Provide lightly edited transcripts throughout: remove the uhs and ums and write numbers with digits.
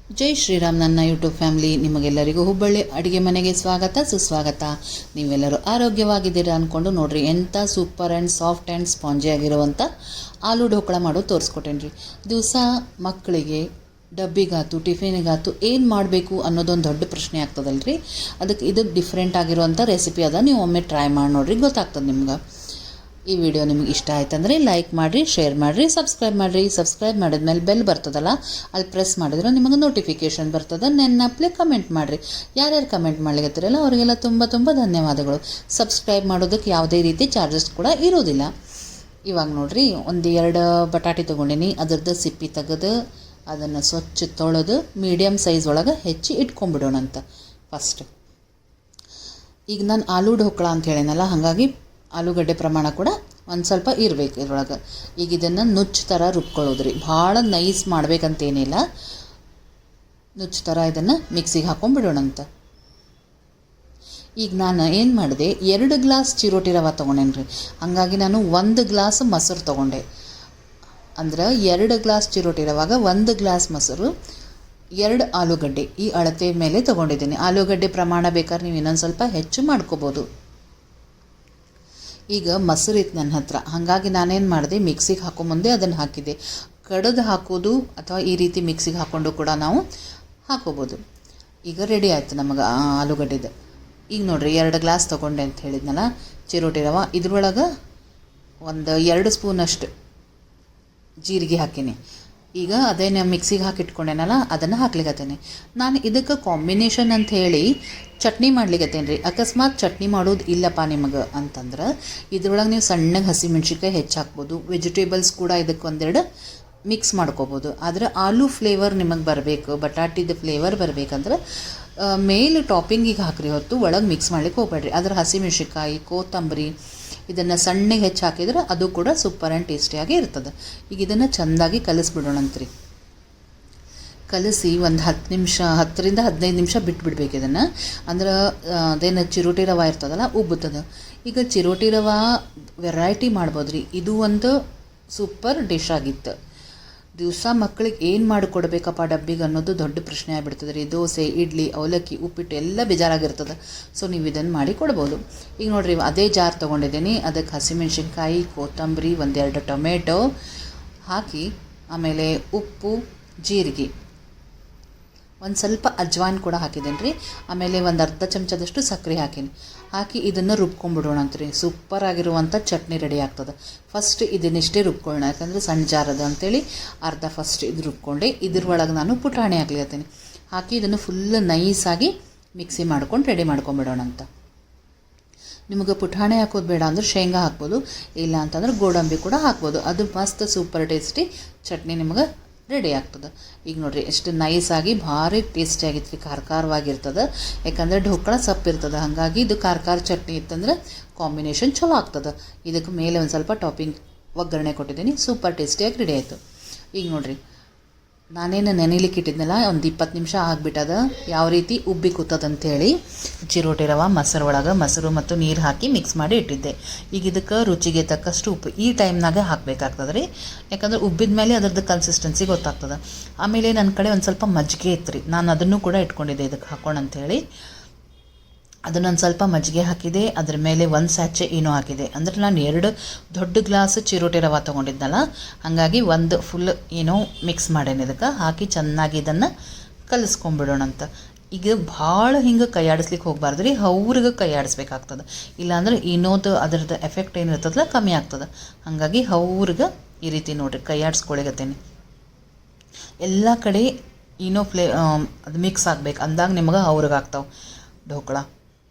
ಜೈ ಶ್ರೀರಾಮ್. ನನ್ನ YouTube family ನಿಮಗೆಲ್ಲರಿಗೂ ಹುಬ್ಬಳ್ಳಿ ಅಡುಗೆ ಮನೆಗೆ ಸ್ವಾಗತ ಸುಸ್ವಾಗತ. ನೀವೆಲ್ಲರೂ ಆರೋಗ್ಯವಾಗಿದ್ದೀರಾ ಅಂದ್ಕೊಂಡು ನೋಡಿರಿ, ಎಂಥ super and soft and spongy ಆಗಿರುವಂಥ ಆಲೂ ಢೋಕಳ ಮಾಡೋದು ತೋರಿಸ್ಕೊಟ್ಟೇನೆ ರೀ. ದಿವಸ ಮಕ್ಕಳಿಗೆ ಡಬ್ಬಿಗಾತು ಟಿಫಿನಿಗಾತು ಏನು ಮಾಡಬೇಕು ಅನ್ನೋದೊಂದು ದೊಡ್ಡ ಪ್ರಶ್ನೆ ಆಗ್ತದಲ್ಲ ರೀ. ಇದಕ್ಕೆ ಡಿಫ್ರೆಂಟ್ ಆಗಿರುವಂಥ ರೆಸಿಪಿ ಅದ, ನೀವು ಒಮ್ಮೆ ಟ್ರೈ ಮಾಡಿ ನೋಡಿರಿ, ಗೊತ್ತಾಗ್ತದೆ ನಿಮ್ಗೆ. ಈ ವಿಡಿಯೋ ನಿಮಗೆ ಇಷ್ಟ ಆಯ್ತಂದರೆ ಲೈಕ್ ಮಾಡಿರಿ, ಶೇರ್ ಮಾಡಿರಿ, ಸಬ್ಸ್ಕ್ರೈಬ್ ಮಾಡಿರಿ. ಸಬ್ಸ್ಕ್ರೈಬ್ ಮಾಡಿದ್ಮೇಲೆ ಬೆಲ್ ಬರ್ತದಲ್ಲ, ಅಲ್ಲಿ ಪ್ರೆಸ್ ಮಾಡಿದ್ರೆ ನಿಮಗೆ ನೋಟಿಫಿಕೇಷನ್ ಬರ್ತದೆ. ನೆನಪಲೆ ಕಮೆಂಟ್ ಮಾಡಿರಿ. ಯಾರ್ಯಾರು ಕಮೆಂಟ್ ಮಾಡ್ಲಿಕ್ಕತ್ತಿರಲ್ಲ ಅವರಿಗೆಲ್ಲ ತುಂಬ ತುಂಬ ಧನ್ಯವಾದಗಳು. ಸಬ್ಸ್ಕ್ರೈಬ್ ಮಾಡೋದಕ್ಕೆ ಯಾವುದೇ ರೀತಿ ಚಾರ್ಜಸ್ ಕೂಡ ಇರೋದಿಲ್ಲ. ಇವಾಗ ನೋಡಿರಿ, ಒಂದು 2 ಬಟಾಟೆ ತೊಗೊಂಡಿನಿ. ಅದರದ್ದು ಸಿಪ್ಪಿ ತೆಗೆದು ಅದನ್ನು ಸ್ವಚ್ಛ ತೊಳೆದು ಮೀಡಿಯಮ್ ಸೈಜ್ ಒಳಗೆ ಹೆಚ್ಚಿ ಇಟ್ಕೊಂಡ್ಬಿಡೋಣಂತ ಫಸ್ಟ್. ಈಗ ನಾನು ಆಲೂ ಢೋಕಳ ಅಂತ ಹೇಳಿನಲ್ಲ, ಹಾಗಾಗಿ ಆಲೂಗಡ್ಡೆ ಪ್ರಮಾಣ ಕೂಡ ಒಂದು ಸ್ವಲ್ಪ ಇರಬೇಕು ಇದ್ರೊಳಗೆ. ಈಗ ಇದನ್ನು ನುಚ್ಚು ಥರ ರುಬ್ಕೊಳ್ಳೋದು ರೀ, ಭಾಳ ನೈಸ್ ಮಾಡಬೇಕಂತೇನಿಲ್ಲ. ನುಚ್ಚು ಥರ ಇದನ್ನು ಮಿಕ್ಸಿಗೆ ಹಾಕೊಂಡ್ಬಿಡೋಣಂತ. ಈಗ ನಾನು ಏನು ಮಾಡಿದೆ, 2 ಗ್ಲಾಸ್ ಚಿರೋಟಿ ರವೆ ತೊಗೊಂಡೇನಿ ರೀ. ಹಾಗಾಗಿ ನಾನು 1 ಗ್ಲಾಸ್ ಮೊಸರು ತೊಗೊಂಡೆ. ಅಂದ್ರೆ 2 ಗ್ಲಾಸ್ ಚಿರೋಟಿ ರವಾಗ 1 ಗ್ಲಾಸ್ ಮೊಸರು, 2 ಆಲೂಗಡ್ಡೆ ಈ ಅಳತೆ ಮೇಲೆ ತೊಗೊಂಡಿದ್ದೀನಿ. ಆಲೂಗಡ್ಡೆ ಪ್ರಮಾಣ ಬೇಕಾದ್ರೆ ನೀವು ಇನ್ನೊಂದು ಸ್ವಲ್ಪ ಹೆಚ್ಚು ಮಾಡ್ಕೋಬೋದು. ಈಗ ಮೊಸರು ಇತ್ತು ನನ್ನ ಹತ್ರ, ಹಾಗಾಗಿ ನಾನೇನು ಮಾಡಿದೆ, ಮಿಕ್ಸಿಗೆ ಹಾಕೋ ಮುಂದೆ ಅದನ್ನು ಹಾಕಿದೆ. ಕಡೆದು ಹಾಕೋದು ಅಥವಾ ಈ ರೀತಿ ಮಿಕ್ಸಿಗೆ ಹಾಕ್ಕೊಂಡು ಕೂಡ ನಾವು ಹಾಕೋಬೋದು. ಈಗ ರೆಡಿ ಆಯಿತು ನಮಗೆ ಆಲೂಗಡ್ಡೆದು. ಈಗ ನೋಡಿರಿ, 2 ಗ್ಲಾಸ್ ತೊಗೊಂಡೆ ಅಂತ ಹೇಳಿದ್ನಲ್ಲ ಚಿರೋಟಿ ರವೆ. ಇದ್ರೊಳಗೆ ಒಂದು 2 ಸ್ಪೂನಷ್ಟು ಜೀರಿಗೆ ಹಾಕೀನಿ. ಈಗ ಅದೇನು ಮಿಕ್ಸಿಗೆ ಹಾಕಿಟ್ಕೊಂಡೇನಲ್ಲ ಅದನ್ನು ಹಾಕ್ಲಿಕ್ಕತ್ತೇನೆ. ನಾನು ಇದಕ್ಕೆ ಕಾಂಬಿನೇಷನ್ ಅಂತ ಹೇಳಿ ಚಟ್ನಿ ಮಾಡ್ಲಿಕ್ಕತ್ತೇನೆ ರೀ. ಅಕಸ್ಮಾತ್ ಚಟ್ನಿ ಮಾಡೋದು ಇಲ್ಲಪ್ಪ ನಿಮಗೆ ಅಂತಂದ್ರೆ ಇದ್ರೊಳಗೆ ನೀವು ಸಣ್ಣಗೆ ಹಸಿಮೆಣ್ಸಿನ್ಕಾಯಿ ಹೆಚ್ಚು ಹಾಕ್ಬೋದು. ವೆಜಿಟೇಬಲ್ಸ್ ಕೂಡ ಇದಕ್ಕೆ 1-2 ಮಿಕ್ಸ್ ಮಾಡ್ಕೋಬೋದು. ಆದರೆ ಆಲೂ ಫ್ಲೇವರ್ ನಿಮಗೆ ಬರಬೇಕು, ಬಟಾಟಿದ ಫ್ಲೇವರ್ ಬರಬೇಕಂದ್ರೆ ಮೇಲೆ ಟಾಪಿಂಗಿಗೆ ಹಾಕ್ರಿ, ಹೊತ್ತು ಒಳಗೆ ಮಿಕ್ಸ್ ಮಾಡ್ಲಿಕ್ಕೆ ಹೋಗ್ಬೇಡ್ರಿ. ಅದರ ಹಸಿಮೆಣ್ಸಿನ್ಕಾಯಿ, ಕೊತ್ತಂಬರಿ ಇದನ್ನು ಸಣ್ಣಗೆ ಹೆಚ್ಚು ಹಾಕಿದ್ರೆ ಅದು ಕೂಡ ಸೂಪರ್ ಆ್ಯಂಡ್ ಟೇಸ್ಟಿಯಾಗಿ ಇರ್ತದೆ. ಈಗ ಇದನ್ನು ಚೆಂದಾಗಿ ಕಲಿಸ್ಬಿಡೋಣಂತ್ರಿ. ಕಲಿಸಿ ಒಂದು 10ರಿಂದ 15 ನಿಮಿಷ ಬಿಟ್ಬಿಡ್ಬೇಕು ಇದನ್ನು. ಅಂದ್ರೆ ಅದೇನು ಚಿರೋಟಿ ರವೆ ಇರ್ತದಲ್ಲ ಉಬ್ಬುತ್ತದೆ. ಈಗ ಚಿರೋಟಿ ರವೆ ವೆರೈಟಿ ಮಾಡ್ಬೋದು ರೀ. ಇದು ಒಂದು ಸೂಪರ್ ಡಿಶ್ ಆಗಿತ್ತು. ದಿವಸ ಮಕ್ಕಳಿಗೆ ಏನು ಮಾಡಿಕೊಡ್ಬೇಕಪ್ಪ ಡಬ್ಬಿಗೆ ಅನ್ನೋದು ದೊಡ್ಡ ಪ್ರಶ್ನೆ ಆಗಿಬಿಡ್ತದೆ ರೀ. ದೋಸೆ, ಇಡ್ಲಿ, ಅವಲಕ್ಕಿ, ಉಪ್ಪಿಟ್ಟು ಎಲ್ಲ ಬೇಜಾರಾಗಿರ್ತದೆ. ಸೊ ನೀವು ಇದನ್ನು ಮಾಡಿ ಕೊಡ್ಬೋದು. ಈಗ ನೋಡಿರಿ, ಅದೇ ಜಾರ್ ತೊಗೊಂಡಿದ್ದೀನಿ. ಅದಕ್ಕೆ ಹಸಿಮೆಣ್ಸಿನ್ಕಾಯಿ, ಕೊತ್ತಂಬರಿ, 1-2 ಟೊಮೆಟೊ ಹಾಕಿ, ಆಮೇಲೆ ಉಪ್ಪು, ಜೀರಿಗೆ, ಒಂದು ಸ್ವಲ್ಪ ಅಜ್ವಾಯಿನ್ ಕೂಡ ಹಾಕಿದ್ದೇನೆ ರೀ. ಆಮೇಲೆ ಒಂದು ಅರ್ಧ ಚಮಚದಷ್ಟು ಸಕ್ಕರೆ ಹಾಕಿ ಇದನ್ನು ರುಬ್ಕೊಂಡ್ಬಿಡೋಣಂತ್ರಿ. ಸೂಪರ್ ಆಗಿರುವಂಥ ಚಟ್ನಿ ರೆಡಿ ಆಗ್ತದೆ. ಫಸ್ಟ್ ಇದನ್ನಿಷ್ಟೇ ರುಬ್ಕೊಳ್ಳೋಣ, ಯಾಕಂದರೆ ಸಣ್ಣ ಜಾರದ ಅಂತೇಳಿ ಅರ್ಧ ಫಸ್ಟ್ ಇದು ರುಬ್ಕೊಂಡೆ. ಇದ್ರೊಳಗೆ ನಾನು ಪುಟಾಣಿ ಹಾಕ್ಲಿಕತ್ತೀನಿ. ಹಾಕಿ ಇದನ್ನು ಫುಲ್ ನೈಸಾಗಿ ಮಿಕ್ಸಿ ಮಾಡ್ಕೊಂಡು ರೆಡಿ ಮಾಡ್ಕೊಂಬಿಡೋಣಂತ. ನಿಮಗೆ ಪುಟಾಣಿ ಹಾಕೋದು ಬೇಡ ಅಂದ್ರೆ ಶೇಂಗಾ ಹಾಕ್ಬೋದು, ಇಲ್ಲ ಅಂತಂದ್ರೆ ಗೋಡಂಬಿ ಕೂಡ ಹಾಕ್ಬೋದು. ಅದು ಮಸ್ತ್ ಸೂಪರ್ ಟೇಸ್ಟಿ ಚಟ್ನಿ ನಿಮಗೆ ರೆಡಿ ಆಗ್ತದೆ. ಈಗ ನೋಡಿರಿ, ಎಷ್ಟು ನೈಸಾಗಿ ಭಾರಿ ಟೇಸ್ಟಿಯಾಗಿತ್ತು ರೀ, ಖಾರವಾಗಿರ್ತದೆ. ಯಾಕಂದರೆ ಢೋಕಳ ಸಪ್ಪಿರ್ತದೆ, ಹಾಗಾಗಿ ಇದು ಖಾರ ಚಟ್ನಿ ಇತ್ತಂದ್ರೆ ಕಾಂಬಿನೇಷನ್ ಚಲೋ ಆಗ್ತದೆ. ಇದಕ್ಕೆ ಮೇಲೆ ಒಂದು ಸ್ವಲ್ಪ ಟಾಪಿಂಗ್ ಒಗ್ಗರಣೆ ಕೊಟ್ಟಿದ್ದೀನಿ. ಸೂಪರ್ ಟೇಸ್ಟಿಯಾಗಿ ರೆಡಿ ಆಯಿತು. ಈಗ ನೋಡಿರಿ, ನಾನೇನು ನೆನೆಲಿಕ್ಕೆ ಇಟ್ಟಿದ್ನಲ್ಲ, ಒಂದು 20 ನಿಮಿಷ ಆಗಿಬಿಟ್ಟದ. ಯಾವ ರೀತಿ ಉಬ್ಬಿ ಕೂತದಂಥೇಳಿ ಚಿರೋಟಿ ರವೆ ಮೊಸರು ಮತ್ತು ನೀರು ಹಾಕಿ ಮಿಕ್ಸ್ ಮಾಡಿ ಇಟ್ಟಿದ್ದೆ. ಈಗ ಇದಕ್ಕೆ ರುಚಿಗೆ ತಕ್ಕಷ್ಟು ಉಪ್ಪು ಈ ಟೈಮ್ನಾಗೆ ಹಾಕಬೇಕಾಗ್ತದೆ ರೀ. ಯಾಕಂದ್ರೆ ಉಬ್ಬಿದ ಮೇಲೆ ಅದರದ್ದು ಕನ್ಸಿಸ್ಟೆನ್ಸಿ ಗೊತ್ತಾಗ್ತದೆ. ಆಮೇಲೆ ನನ್ನ ಕಡೆ ಒಂದು ಸ್ವಲ್ಪ ಮಜ್ಜಿಗೆ ಇತ್ತು ರೀ, ನಾನು ಅದನ್ನು ಕೂಡ ಇಟ್ಕೊಂಡಿದ್ದೆ ಇದಕ್ಕೆ ಹಾಕೋಣಂಥೇಳಿ. ಅದನ್ನೊಂದು ಸ್ವಲ್ಪ ಮಜ್ಜಿಗೆ ಹಾಕಿದೆ. ಅದ್ರ ಮೇಲೆ 1 ಸ್ಯಾಚೆ ಏನೋ ಹಾಕಿದೆ. ಅಂದರೆ ನಾನು 2 ದೊಡ್ಡ ಗ್ಲಾಸ್ ಚಿರೋಟಿ ರವೆ ತೊಗೊಂಡಿದ್ನಲ್ಲ, ಹಾಗಾಗಿ 1 ಫುಲ್ ಏನೋ ಮಿಕ್ಸ್ ಮಾಡೇನೆ. ಇದಕ್ಕೆ ಹಾಕಿ ಚೆನ್ನಾಗಿ ಇದನ್ನು ಕಲಿಸ್ಕೊಂಡ್ಬಿಡೋಣಂತ. ಈಗ ಭಾಳ ಹಿಂಗೆ ಕೈ ಆಡಿಸ್ಲಿಕ್ಕೆ ಹೋಗಬಾರ್ದು ರೀ, ಅವ್ರಿಗೆ ಕೈ ಆಡಿಸ್ಬೇಕಾಗ್ತದೆ. ಇಲ್ಲಾಂದ್ರೆ ಏನೋದು ಅದರದ್ದು ಎಫೆಕ್ಟ್ ಏನಿರ್ತದಲ್ಲ ಕಮ್ಮಿ ಆಗ್ತದೆ. ಹಾಗಾಗಿ ಅವ್ರಿಗೆ ಈ ರೀತಿ ನೋಡಿರಿ ಕೈ ಆಡಿಸ್ಕೊಳಿಗತ್ತೇನೆ. ಎಲ್ಲ ಕಡೆ ಏನೋ ಅದು ಮಿಕ್ಸ್ ಆಗ್ಬೇಕು ಅಂದಾಗ ನಿಮಗೆ ಅವ್ರಿಗೆ ಆಗ್ತಾವೆ ಢೋಕಳ.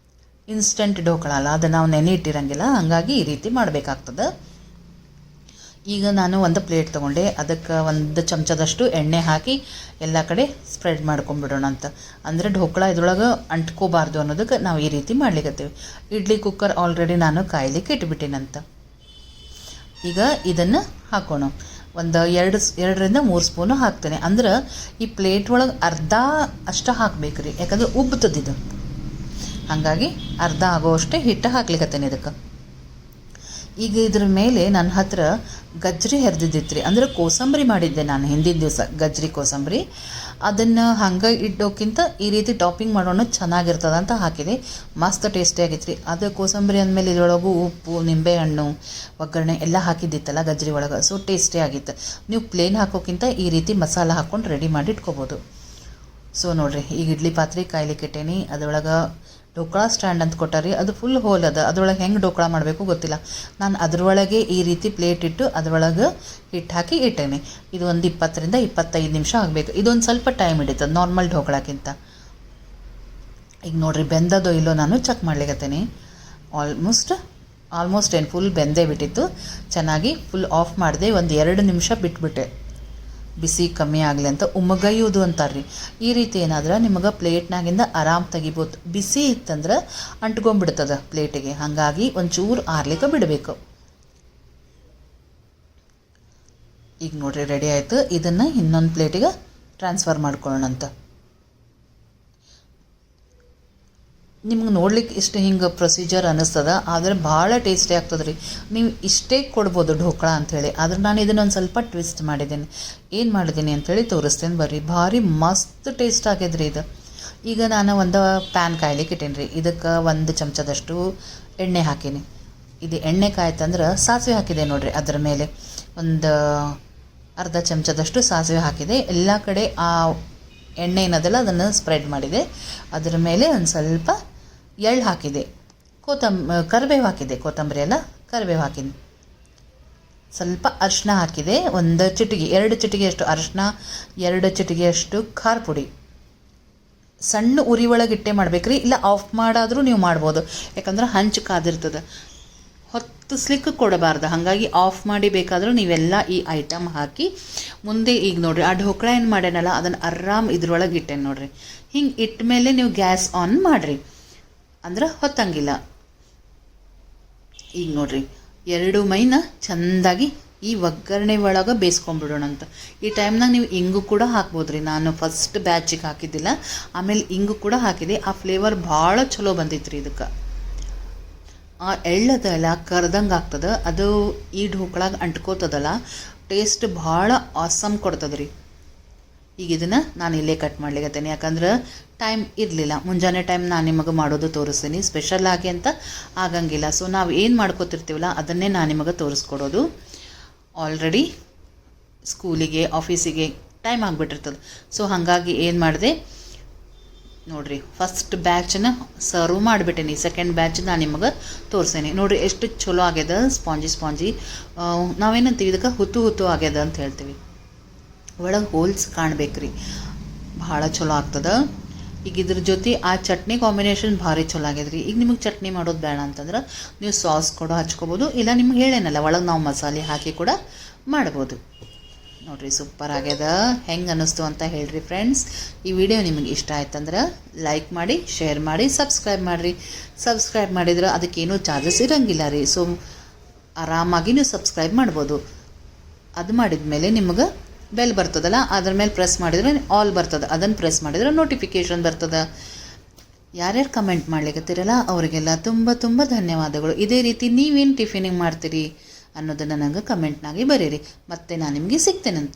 ಇನ್ಸ್ಟೆಂಟ್ ಢೋಕಳ ಅಲ್ಲ, ಅದು ನಾವು ನೆನೆ ಇಟ್ಟಿರಂಗಿಲ್ಲ, ಹಾಗಾಗಿ ಈ ರೀತಿ ಮಾಡಬೇಕಾಗ್ತದೆ. ಈಗ ನಾನು ಒಂದು ಪ್ಲೇಟ್ ತೊಗೊಂಡೆ. ಅದಕ್ಕೆ 1 ಚಮಚದಷ್ಟು ಎಣ್ಣೆ ಹಾಕಿ ಎಲ್ಲ ಕಡೆ ಸ್ಪ್ರೆಡ್ ಮಾಡ್ಕೊಂಬಿಡೋಣ ಅಂತ. ಅಂದರೆ ಢೋಕಳ ಇದ್ರೊಳಗೆ ಅಂಟ್ಕೋಬಾರ್ದು ಅನ್ನೋದಕ್ಕೆ ನಾವು ಈ ರೀತಿ ಮಾಡ್ಲಿಕ್ಕತ್ತೀವಿ. ಇಡ್ಲಿ ಕುಕ್ಕರ್ ಆಲ್ರೆಡಿ ನಾನು ಕಾಯ್ಲಿಕ್ಕೆ ಇಟ್ಬಿಟ್ಟಿನಂತ. ಈಗ ಇದನ್ನು ಹಾಕೋಣ. ಒಂದು 2ರಿಂದ 3 ಸ್ಪೂನು ಹಾಕ್ತೇನೆ. ಅಂದ್ರೆ ಈ ಪ್ಲೇಟ್ ಒಳಗೆ ಅರ್ಧ ಅಷ್ಟು ಹಾಕ್ಬೇಕು ರೀ, ಯಾಕಂದ್ರೆ ಉಬ್ಬುತ್ತದಿದ್ದು. ಹಾಗಾಗಿ ಅರ್ಧ ಆಗೋಷ್ಟೇ ಹಿಟ್ಟು ಹಾಕ್ಲಿಕ್ಕತ್ತೇನೆ ಇದಕ್ಕೆ. ಈಗ ಇದ್ರ ಮೇಲೆ ನನ್ನ ಹತ್ರ ಗಜ್ರಿ ಹೆರ್ದಿದ್ದಿತ್ತು ರೀ, ಅಂದರೆ ಕೋಸಂಬರಿ ಮಾಡಿದ್ದೆ ನಾನು ಹಿಂದಿನ ದಿವಸ, ಗಜ್ರಿ ಕೋಸಂಬರಿ. ಅದನ್ನು ಹಂಗೆ ಇಡೋಕ್ಕಿಂತ ಈ ರೀತಿ ಟಾಪಿಂಗ್ ಮಾಡೋಣ ಚೆನ್ನಾಗಿರ್ತದೆ ಅಂತ ಹಾಕಿದೆ. ಮಸ್ತ್ ಟೇಸ್ಟಿ ಆಗಿತ್ತು ರೀ. ಅದು ಕೋಸಂಬರಿ ಅಂದಮೇಲೆ ಇದರೊಳಗೂ ಉಪ್ಪು, ನಿಂಬೆಹಣ್ಣು, ಒಗ್ಗರಣೆ ಎಲ್ಲ ಹಾಕಿದ್ದಿತ್ತಲ್ಲ ಗಜ್ರಿ ಒಳಗೆ, ಸೊ ಟೇಸ್ಟಿ ಆಗಿತ್ತು. ನೀವು ಪ್ಲೇನ್ ಹಾಕೋಕ್ಕಿಂತ ಈ ರೀತಿ ಮಸಾಲ ಹಾಕ್ಕೊಂಡು ರೆಡಿ ಮಾಡಿ ಇಟ್ಕೋಬೋದು. ಸೊ ನೋಡಿರಿ, ಈಗ ಇಡ್ಲಿ ಪಾತ್ರೆ ಕಾಯ್ಲಿಕ್ಕೆ ಇಟ್ಟೇನಿ. ಅದರೊಳಗೆ ಢೋಕಳಾ ಸ್ಟ್ಯಾಂಡ್ ಅಂತ ಕೊಟ್ಟಾರಿ, ಅದು ಫುಲ್ ಹೋಲ್ ಅದ. ಅದರೊಳಗೆ ಹೆಂಗೆ ಢೋಕಳಾ ಮಾಡಬೇಕು ಗೊತ್ತಿಲ್ಲ. ನಾನು ಅದರೊಳಗೆ ಈ ರೀತಿ ಪ್ಲೇಟ್ ಇಟ್ಟು ಅದರೊಳಗೆ ಹಿಟ್ಟು ಹಾಕಿ ಇಟ್ಟೇನೆ. ಇದು ಒಂದು 20 ರಿಂದ 25 ನಿಮಿಷ ಆಗಬೇಕು. ಇದೊಂದು ಸ್ವಲ್ಪ ಟೈಮ್ ಹಿಡಿತದೆ ನಾರ್ಮಲ್ ಢೋಕಳಾಕ್ಕಿಂತ. ಈಗ ನೋಡಿರಿ ಬೆಂದದೋ ಇಲ್ಲೋ ನಾನು ಚೆಕ್ ಮಾಡ್ಲಿಕ್ಕತ್ತೇನೆ. ಆಲ್ಮೋಸ್ಟ್ ಏನು ಫುಲ್ ಬೆಂದೇ ಬಿಟ್ಟಿತ್ತು. ಚೆನ್ನಾಗಿ ಫುಲ್ ಆಫ್ ಮಾಡಿದೆ. ಒಂದು 2 ನಿಮಿಷ ಬಿಟ್ಬಿಟ್ಟೆ, ಬಿಸಿ ಕಮ್ಮಿ ಆಗಲಿ ಅಂತ. ಉಮ್ಮಗೈಯೋದು ಅಂತಾರ್ರಿ. ಈ ರೀತಿ ಏನಾದ್ರೆ ನಿಮಗೆ ಪ್ಲೇಟ್ನಾಗಿಂದ ಆರಾಮ್ ತೆಗಿಬೋದು. ಬಿಸಿ ಇತ್ತಂದ್ರೆ ಅಂಟ್ಕೊಂಡ್ಬಿಡ್ತದೆ ಪ್ಲೇಟಿಗೆ, ಹಾಗಾಗಿ ಒಂಚೂರು ಆರ್ಲಿಕ್ಕೆ ಬಿಡಬೇಕು. ಈಗ ನೋಡ್ರಿ ರೆಡಿ ಆಯಿತು. ಇದನ್ನು ಇನ್ನೊಂದು ಪ್ಲೇಟಿಗೆ ಟ್ರಾನ್ಸ್ಫರ್ ಮಾಡ್ಕೊಳ್ಳೋಣಂತ. ನಿಮ್ಗೆ ನೋಡ್ಲಿಕ್ಕೆ ಇಷ್ಟು ಹಿಂಗೆ ಪ್ರೊಸೀಜರ್ ಅನ್ನಿಸ್ತದ, ಆದರೆ ಭಾಳ ಟೇಸ್ಟಿ ಆಗ್ತದೆ ರೀ. ನೀವು ಇಷ್ಟೇ ಕೊಡ್ಬೋದು ಢೋಕಳಾ ಅಂಥೇಳಿ, ಆದ್ರೆ ನಾನು ಇದನ್ನೊಂದು ಸ್ವಲ್ಪ ಟ್ವಿಸ್ಟ್ ಮಾಡಿದ್ದೀನಿ. ಏನು ಮಾಡಿದ್ದೀನಿ ಅಂಥೇಳಿ ತೋರಿಸ್ತೇನೆ ಬರ್ರಿ. ಭಾರಿ ಮಸ್ತ್ ಟೇಸ್ಟ್ ಆಗಿದ್ರಿ ಇದು. ಈಗ ನಾನು ಒಂದು ಪ್ಯಾನ್ ಕಾಯ್ಲಿಕ್ಕೆ ಇಟ್ಟೇನಿ ರೀ. ಇದಕ್ಕೆ 1 ಚಮಚದಷ್ಟು ಎಣ್ಣೆ ಹಾಕೀನಿ. ಇದು ಎಣ್ಣೆ ಕಾಯ್ತಂದ್ರೆ ಸಾಸಿವೆ ಹಾಕಿದೆ ನೋಡಿರಿ. ಅದರ ಮೇಲೆ ಒಂದು ಅರ್ಧ ಚಮಚದಷ್ಟು ಸಾಸಿವೆ ಹಾಕಿದೆ. ಎಲ್ಲ ಕಡೆ ಆ ಎಣ್ಣೆ ಏನದಲ್ಲ ಅದನ್ನು ಸ್ಪ್ರೆಡ್ ಮಾಡಿದೆ. ಅದರ ಮೇಲೆ ಒಂದು ಸ್ವಲ್ಪ ಎಳ್ಳು ಹಾಕಿದೆ, ಕರಿಬೇವು ಹಾಕಿದೆ. ಕೊತ್ತಂಬರಿ ಎಲ್ಲ ಕರಿಬೇವು ಹಾಕಿದೆ. ಸ್ವಲ್ಪ ಅರಿಶಿನ ಹಾಕಿದೆ, 1 ಚಿಟಿಕೆ 2 ಚಿಟಿಕೆಯಷ್ಟು ಅರಿಶಿನ, 2 ಚಿಟಿಕೆಯಷ್ಟು ಖಾರ ಪುಡಿ. ಸಣ್ಣ ಉರಿ ಒಳಗೆ ಇಟ್ಟೆ ಮಾಡ್ಬೇಕ್ರಿ, ಇಲ್ಲ ಆಫ್ ಮಾಡಾದರೂ ನೀವು ಮಾಡ್ಬೋದು. ಯಾಕಂದ್ರೆ ಹಂಚು ಕಾದಿರ್ತದೆ, ಹೊತ್ತಿಸ್ಲಿಕ್ಕೆ ಕೊಡಬಾರ್ದು. ಹಾಗಾಗಿ ಆಫ್ ಮಾಡಿ ಬೇಕಾದರೂ ನೀವೆಲ್ಲ ಈ ಐಟಮ್ ಹಾಕಿ ಮುಂದೆ. ಈಗ ನೋಡಿರಿ ಆ ಢೋಕಳಾ ಏನು ಮಾಡ್ಯಾನಲ್ಲ ಅದನ್ನು ಆರಾಮ್ ಇದ್ರೊಳಗೆ ಇಟ್ಟೇನೆ ನೋಡಿರಿ. ಹಿಂಗೆ ಇಟ್ಟ ಮೇಲೆ ನೀವು ಗ್ಯಾಸ್ ಆನ್ ಮಾಡಿರಿ, ಅಂದ್ರೆ ಹೊತ್ತಂಗಿಲ್ಲ. ಈಗ ನೋಡಿರಿ 2 ಮೈನ ಚೆಂದಾಗಿ ಈ ಒಗ್ಗರಣೆ ಒಳಗೆ ಬೇಯಿಸ್ಕೊಂಡ್ಬಿಡೋಣಂತ. ಈ ಟೈಮ್ನಾಗ ನೀವು ಇಂಗು ಕೂಡ ಹಾಕ್ಬೋದು ರೀ. ನಾನು ಫಸ್ಟ್ ಬ್ಯಾಚಿಗೆ ಹಾಕಿದ್ದಿಲ್ಲ, ಆಮೇಲೆ ಇಂಗು ಕೂಡ ಹಾಕಿದೆ. ಆ ಫ್ಲೇವರ್ ಭಾಳ ಚಲೋ ಬಂದಿತ್ತು ರೀ ಇದಕ್ಕೆ. ಆ ಎಳ್ಳದಲ್ಲ ಕರ್ದಂಗೆ ಆಗ್ತದೆ, ಅದು ಈ ಢೋಕಳಾಗ ಅಂಟ್ಕೋತದಲ್ಲ, ಟೇಸ್ಟ್ ಭಾಳ ಆಸಮ್ ಕೊಡ್ತದೆ ರೀ. ಈಗ ಇದನ್ನು ನಾನು ಇಲ್ಲೇ ಕಟ್ ಮಾಡ್ಲಿಕ್ಕತ್ತೇನೆ, ಯಾಕಂದ್ರೆ ಟೈಮ್ ಇರಲಿಲ್ಲ. ಮುಂಜಾನೆ ಟೈಮ್ ನಾನು ನಿಮಗೆ ಮಾಡೋದು ತೋರಿಸ್ತೀನಿ, ಸ್ಪೆಷಲ್ ಆಗಿ ಅಂತ ಆಗಂಗಿಲ್ಲ. ಸೊ ನಾವು ಏನು ಮಾಡ್ಕೋತಿರ್ತೀವಲ್ಲ ಅದನ್ನೇ ನಾನು ನಿಮಗೆ ತೋರಿಸ್ಕೊಡೋದು. ಆಲ್ರೆಡಿ ಸ್ಕೂಲಿಗೆ ಆಫೀಸಿಗೆ ಟೈಮ್ ಆಗಿಬಿಟ್ಟಿರ್ತದೆ. ಸೊ ಹಾಗಾಗಿ ಏನು ಮಾಡಿದೆ ನೋಡಿರಿ, ಫಸ್ಟ್ ಬ್ಯಾಚನ್ನ ಸರ್ವ್ ಮಾಡಿಬಿಟ್ಟೇನಿ. ಸೆಕೆಂಡ್ ಬ್ಯಾಚ್ ನಾನು ನಿಮಗೆ ತೋರಿಸೇನಿ. ನೋಡಿರಿ ಎಷ್ಟು ಚಲೋ ಆಗ್ಯದ, ಸ್ಪಾಂಜಿ. ನಾವೇನಂತೀವಿ ಇದಕ್ಕೆ ಹುತ್ತು ಆಗ್ಯದ ಅಂತ ಹೇಳ್ತೀವಿ. ಒಳಗೆ ಹೋಲ್ಸ್ ಕಾಣ್ಬೇಕ್ರಿ, ಭಾಳ ಚಲೋ ಆಗ್ತದೆ. ಈಗ ಇದ್ರ ಜೊತೆ ಆ ಚಟ್ನಿ ಕಾಂಬಿನೇಷನ್ ಭಾರಿ ಚಲೋ ಆಗ್ಯದ್ರಿ. ಈಗ ನಿಮಗೆ ಚಟ್ನಿ ಮಾಡೋದು ಬೇಡ ಅಂತಂದ್ರೆ ನೀವು ಸಾಸ್ ಕೂಡ ಹಚ್ಕೋಬೋದು, ಇಲ್ಲ ನಿಮ್ಗೆ ಹೇಳೇನಲ್ಲ ಒಳಗೆ ನಾವು ಮಸಾಲೆ ಹಾಕಿ ಕೂಡ ಮಾಡ್ಬೋದು. ನೋಡಿರಿ ಸೂಪರ್ ಆಗ್ಯದ. ಹೆಂಗೆ ಅನ್ನಿಸ್ತು ಅಂತ ಹೇಳ್ರಿ ಫ್ರೆಂಡ್ಸ್. ಈ ವಿಡಿಯೋ ನಿಮಗೆ ಇಷ್ಟ ಆಯ್ತಂದ್ರೆ ಲೈಕ್ ಮಾಡಿ, ಶೇರ್ ಮಾಡಿ, ಸಬ್ಸ್ಕ್ರೈಬ್ ಮಾಡಿರಿ. ಸಬ್ಸ್ಕ್ರೈಬ್ ಮಾಡಿದ್ರೆ ಅದಕ್ಕೇನೂ ಚಾರ್ಜಸ್ ಇರೋಂಗಿಲ್ಲ ರೀ. ಸೊ ಆರಾಮಾಗಿ ನೀವು ಸಬ್ಸ್ಕ್ರೈಬ್ ಮಾಡ್ಬೋದು. ಅದು ಮಾಡಿದ ಮೇಲೆ ನಿಮಗೆ ಬೆಲ್ ಬರ್ತದಲ್ಲ, ಅದ್ರ ಮೇಲೆ ಪ್ರೆಸ್ ಮಾಡಿದರೆ ಆಲ್ ಬರ್ತದೆ. ಅದನ್ನು ಪ್ರೆಸ್ ಮಾಡಿದರೆ ನೋಟಿಫಿಕೇಷನ್ ಬರ್ತದೆ. ಯಾರ್ಯಾರು ಕಮೆಂಟ್ ಮಾಡ್ಲಿಕ್ಕತ್ತೀರಲ್ಲ ಅವರಿಗೆಲ್ಲ ತುಂಬ ಧನ್ಯವಾದಗಳು. ಇದೇ ರೀತಿ ನೀವೇನು ಟಿಫಿನಿಗೆ ಮಾಡ್ತೀರಿ ಅನ್ನೋದನ್ನು ನನಗೆ ಕಮೆಂಟ್ನಾಗೆ ಬರೀರಿ. ಮತ್ತೆ ನಾನು ನಿಮಗೆ ಸಿಗ್ತೇನಂತ.